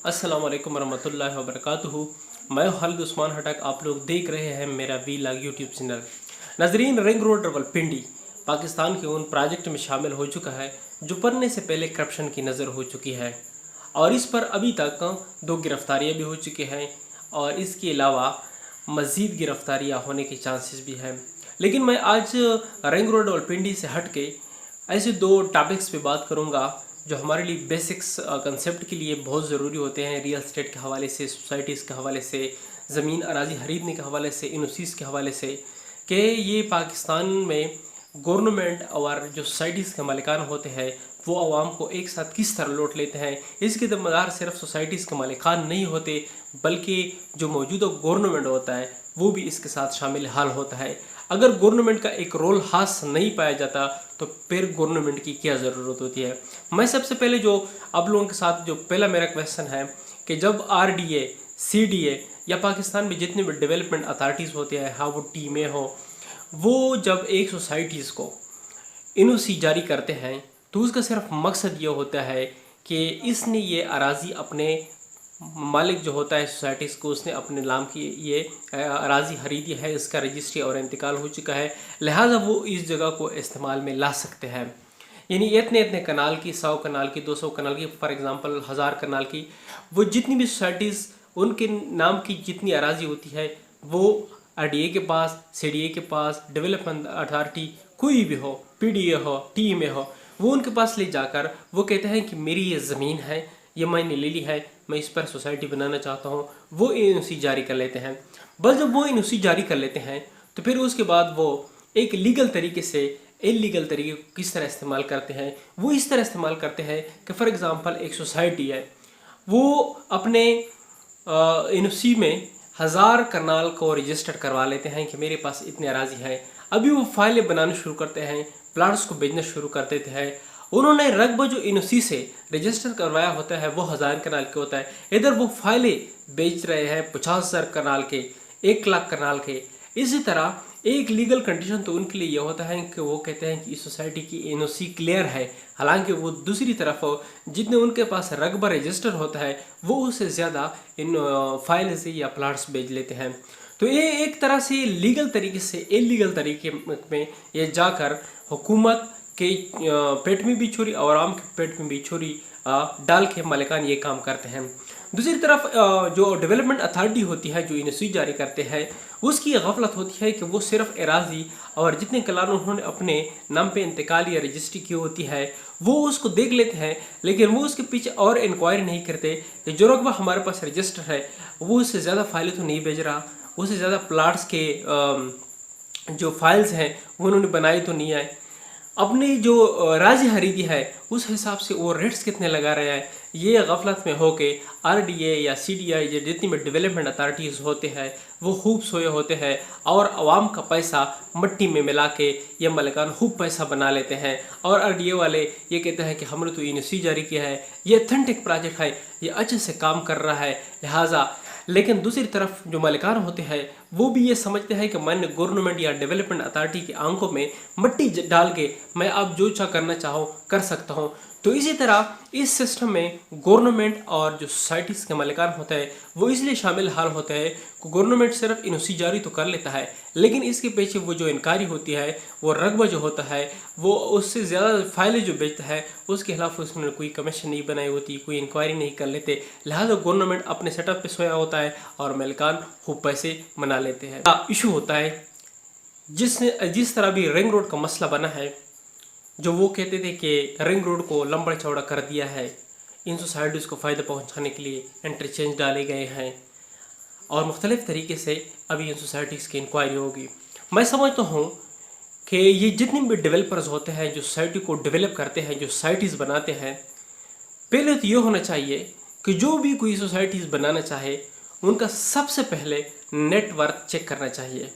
अस्सलाम वालेकुम वरहमतुल्लाहि वबरकातुहू। मैं खालिद उस्मान हटक, आप लोग देख रहे हैं मेरा वी लाग यूट्यूब चैनल। नाजरीन, रिंग रोड रावलपिंडी पाकिस्तान के उन प्रोजेक्ट में शामिल हो चुका है जो बनने से पहले करप्शन की नज़र हो चुकी है, और इस पर अभी तक 2 गिरफ्तारियाँ भी हो चुकी हैं और इसके अलावा मज़ीद गिरफ्तारियाँ होने के चांसेस भी हैं। लेकिन मैं आज रिंग रोड रावलपिंडी से हट के ऐसे 2 टॉपिक्स पे बात करूँगा जो हमारे लिए बेसिक्स कंसेप्ट के लिए बहुत ज़रूरी होते हैं। रियल एस्टेट के हवाले से, सोसाइटीज़ के हवाले से, ज़मीन अराजी ख़रीदने के हवाले से, इनोसीज़ के हवाले से, कि ये पाकिस्तान में गवर्नमेंट और जो सोसाइटीज़ के मालिकान होते हैं वो आवाम को एक साथ किस तरह लूट लेते हैं। इसके ज़िम्मेदार सिर्फ सोसाइटीज़ के मालिकान नहीं होते, बल्कि जो मौजूदा गवर्नमेंट होता है वो भी इसके साथ शामिल हाल होता है। अगर गवर्नमेंट का एक रोल खास नहीं पाया जाता तो फिर गवर्नमेंट की क्या ज़रूरत होती है। मैं सबसे पहले जो आप लोगों के साथ जो पहला मेरा क्वेश्चन है कि जब RDA, CDA या पाकिस्तान में जितने भी डेवलपमेंट अथॉरिटीज़ होते हैं, हाँ वो टीमें हो, वो जब एक सोसाइटीज़ को NOC जारी करते हैं तो उसका सिर्फ मकसद ये होता है कि इसने ये अराज़ी अपने मालिक जो होता है सोसाइटीज़ को, उसने अपने नाम की ये अराज़ी खरीदी है, इसका रजिस्ट्री और इंतकाल हो चुका है, लिहाजा वो इस जगह को इस्तेमाल में ला सकते हैं। यानी इतने इतने कनाल की, 100 कनाल की, 200 कनाल की, फॉर एग्ज़ाम्पल 1000 कनाल की, वो जितनी भी सोसाइटीज़ उनके नाम की जितनी अराज़ी होती है वो RDA के पास, CDA के पास, डेवलपमेंट अथॉरिटी कोई भी हो, PDA हो, TMA हो, वो उनके पास ले जाकर वो कहते हैं कि मेरी ये ज़मीन है, ये मैंने ले ली है, मैं इस पर सोसाइटी बनाना चाहता हूँ। वो NOC जारी कर लेते हैं। बस जब वो NOC जारी कर लेते हैं तो फिर उसके बाद वो एक लीगल तरीके से इलीगल तरीके को किस तरह इस्तेमाल करते हैं। वो इस तरह इस्तेमाल करते हैं कि फॉर एग्ज़ाम्पल एक सोसाइटी है, वो अपने NOC में 1000 कनाल को रजिस्टर करवा लेते हैं कि मेरे पास इतनी अराज़ी है। अभी वो फाइलें बनाना शुरू करते हैं, प्लाट्स को बेचना शुरू कर देते हैं। उन्होंने रकबा जो NOC से रजिस्टर करवाया होता है वो 1000 कनाल के होता है, इधर वो फाइलें बेच रहे हैं 50,000 कनाल के, 1 लाख कनाल के। इसी तरह एक लीगल कंडीशन तो उनके लिए ये होता है कि वो कहते हैं कि इस सोसाइटी की NOC क्लियर है, हालांकि वो दूसरी तरफ जितने उनके पास रकबा रजिस्टर होता है वो उससे ज़्यादा इन फाइल से या प्लाट्स बेच लेते हैं। तो ये एक तरह से लीगल तरीके से इलीगल तरीके में ये जाकर हुकूमत के पेट में भी छुरी और आवाम के पेट में भी छुरी डाल के मालिकान ये काम करते हैं। दूसरी तरफ जो डेवलपमेंट अथॉरिटी होती है जो NOC जारी करते हैं, उसकी गफलत होती है कि वो सिर्फ एराजी और जितने कनाल उन्होंने अपने नाम पे इंतकाल या रजिस्ट्री की होती है वो उसको देख लेते हैं, लेकिन वो उसके पीछे और इंक्वायरी नहीं करते कि जो रकबा हमारे पास रजिस्टर है वो उससे ज़्यादा फाइलें तो नहीं भेज रहा, उससे ज़्यादा प्लाट्स के जो फाइल्स हैं वो उन्होंने बनाई तो नहीं है, अपनी जो राजी खरीदी है उस हिसाब से वो रेट्स कितने लगा रहे हैं। ये गफलत में हो के RDA या CDA या जितनी भी डेवलपमेंट अथॉरिटीज़ होते हैं वो खूब सोए होते हैं और आवाम का पैसा मट्टी में मिला के ये मालिकान खूब पैसा बना लेते हैं। और RDA वाले ये कहते हैं कि हमने तो NOC जारी किया है, ये अथेंटिक प्रोजेक्ट है, ये अच्छे से काम कर रहा है, लिहाजा। लेकिन दूसरी तरफ जो मालिकान होते हैं वो भी ये समझते हैं कि मैंने गवर्नमेंट या डेवलपमेंट अथॉरिटी की आंखों में मट्टी डाल के मैं अब जो चाह करना चाहूँ कर सकता हूँ। तो इसी तरह इस सिस्टम में गवर्नमेंट और जो सोसाइटीज़ के मालिकान होते हैं वो इसलिए शामिल हाल होते हैं कि गवर्नमेंट सिर्फ NOC जारी तो कर लेता है, लेकिन इसके पीछे वो जो इंक्वायरी होती है, वो रकबा जो होता है, वो उससे ज़्यादा फाइलें जो बेचता है उसके खिलाफ उसने कोई कमीशन नहीं बनाई होती, कोई इंक्वायरी नहीं कर लेते, लिहाजा गवर्नमेंट अपने सेटअप पे सोया होता है और मालिकान खूब पैसे बना लेते हैं। इशू होता है जिस तरह भी रिंग रोड का मसला बना है, जो वो कहते थे कि रिंग रोड को लंबा चौड़ा कर दिया है, इन सोसाइटीज़ को फ़ायदा पहुंचाने के लिए इंटरचेंज डाले गए हैं और मुख्तलिफ़ तरीके से अभी इन सोसाइटीज़ की इंक्वायरी होगी। मैं समझता हूँ कि ये जितने भी डेवलपर्स होते हैं जो सोसाइटी को डेवलप करते हैं, जो सोसाइटीज़ बनाते हैं, पहले तो ये होना चाहिए कि जो भी कोई सोसाइटीज़ बनाना चाहे उनका सबसे पहले नेटवर्क चेक करना चाहिए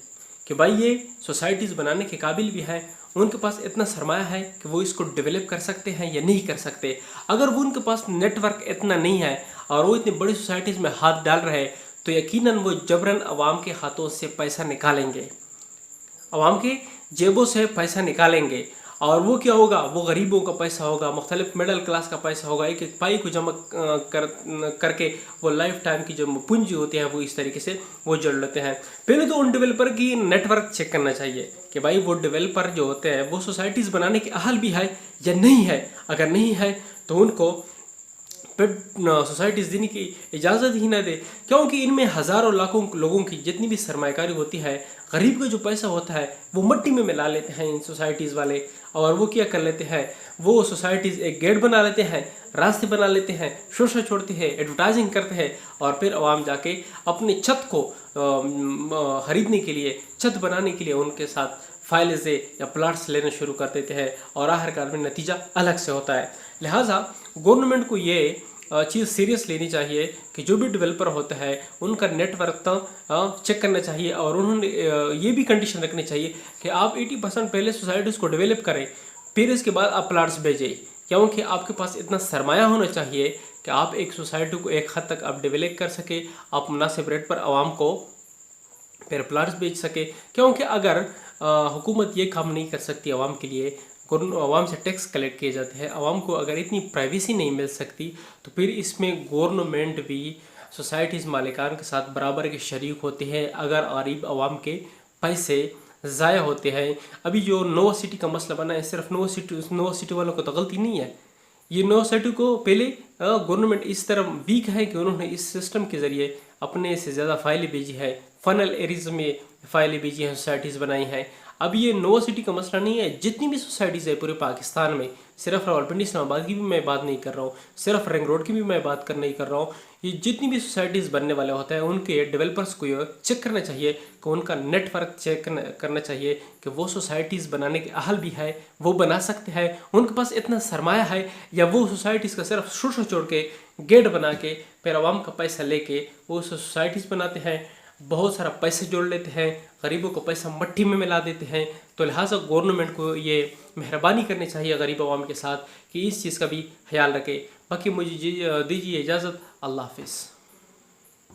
कि भाई ये सोसाइटीज़ बनाने के काबिल भी हैं, उनके पास इतना सरमाया है कि वो इसको डेवलप कर सकते हैं या नहीं कर सकते। अगर वो उनके पास नेटवर्क इतना नहीं है और वो इतनी बड़ी सोसाइटीज़ में हाथ डाल रहे हैं तो यकीनन वो जबरन आवाम के हाथों से पैसा निकालेंगे, आवाम के जेबों से पैसा निकालेंगे اور وہ کیا ہوگا، وہ غریبوں کا پیسہ ہوگا، مختلف مڈل کلاس کا پیسہ ہوگا، ایک ایک پائی کو جمع کر کے وہ لائف ٹائم کی جو پونجی ہوتی ہے وہ اس طریقے سے وہ جوڑ لیتے ہیں۔ پہلے تو ان ڈیولپر کی نیٹ ورک چیک کرنا چاہیے کہ بھائی وہ ڈیولپر جو ہوتے ہیں وہ سوسائٹیز بنانے کے اہل بھی ہے یا نہیں ہے۔ اگر نہیں ہے تو ان کو سوسائٹیز دینے کی اجازت ہی نہ دے، کیونکہ ان میں ہزاروں لاکھوں لوگوں کی جتنی بھی سرمایہ کاری ہوتی ہے، غریب کا جو پیسہ ہوتا ہے وہ مٹی میں ملا لیتے ہیں ان سوسائٹیز والے، اور وہ کیا کر لیتے ہیں، وہ سوسائٹیز ایک گیٹ بنا لیتے ہیں، راستے بنا لیتے ہیں، شوشہ چھوڑتے ہیں، ایڈورٹائزنگ کرتے ہیں، اور پھر عوام جا کے اپنی چھت کو خریدنے کے لیے، چھت بنانے کے لیے ان کے ساتھ فائلز یا پلاٹس لینا شروع کر دیتے ہیں، اور آخر کار میں نتیجہ الگ سے ہوتا ہے۔ لہٰذا گورنمنٹ کو یہ چیز سیریس لینی چاہیے کہ جو بھی ڈیولپر ہوتا ہے ان کا نیٹ ورک چیک کرنا چاہیے، اور انہوں نے یہ بھی کنڈیشن رکھنی چاہیے کہ آپ 80% پہلے سوسائٹیز کو ڈیولپ کریں، پھر اس کے بعد آپ پلاٹس بھیجیں، کیونکہ آپ کے پاس اتنا سرمایہ ہونا چاہیے کہ آپ ایک سوسائٹی کو ایک حد تک آپ ڈیولپ کر سکے، آپ مناسب ریٹ پر عوام کو پھر پلاٹس بیچ سکے۔ کیونکہ اگر حکومت یہ کام نہیں کر سکتی عوام کے لیے، عوام سے ٹیکس کلیکٹ کیے جاتے ہیں، عوام کو اگر اتنی پرائیویسی نہیں مل سکتی، تو پھر اس میں گورنمنٹ بھی سوسائٹیز مالکان کے ساتھ برابر کے شریک ہوتے ہیں اگر غریب عوام کے پیسے ضائع ہوتے ہیں۔ ابھی جو نو سٹی کا مسئلہ بنا ہے، صرف نو سٹی والوں کو تو غلطی نہیں ہے، یہ نو سٹی کو پہلے گورنمنٹ اس طرح ویک ہے کہ انہوں نے اس سسٹم کے ذریعے اپنے سے زیادہ فائلیں بھیجی ہے، فنل ایریز میں فائلیں بھیجی ہیں، سوسائٹیز بنائی ہیں۔ اب یہ نو سٹی کا مسئلہ نہیں ہے، جتنی بھی سوسائٹیز ہے پورے پاکستان میں، صرف راولپنڈی اسلام آباد کی بھی میں بات نہیں کر رہا ہوں، صرف رنگ روڈ کی بھی میں بات نہیں کر رہا ہوں، یہ جتنی بھی سوسائٹیز بننے والے ہوتے ہیں ان کے ڈیولپرز کو یہ چیک کرنا چاہیے کہ ان کا نیٹ ورک چیک کرنا چاہیے کہ وہ سوسائٹیز بنانے کے اہل بھی ہے، وہ بنا سکتے ہیں، ان کے پاس اتنا سرمایہ ہے، یا وہ سوسائٹیز کا صرف شوشہ چھوڑ کے گیٹ بنا کے پھر عوام کا پیسہ لے کے وہ سوسائٹیز بناتے ہیں، بہت سارا پیسے جوڑ لیتے ہیں، غریبوں کو پیسہ مٹی میں ملا دیتے ہیں۔ تو لہٰذا گورنمنٹ کو یہ مہربانی کرنی چاہیے غریب عوام کے ساتھ کہ اس چیز کا بھی خیال رکھے۔ باقی مجھے دیجیے اجازت، اللہ حافظ۔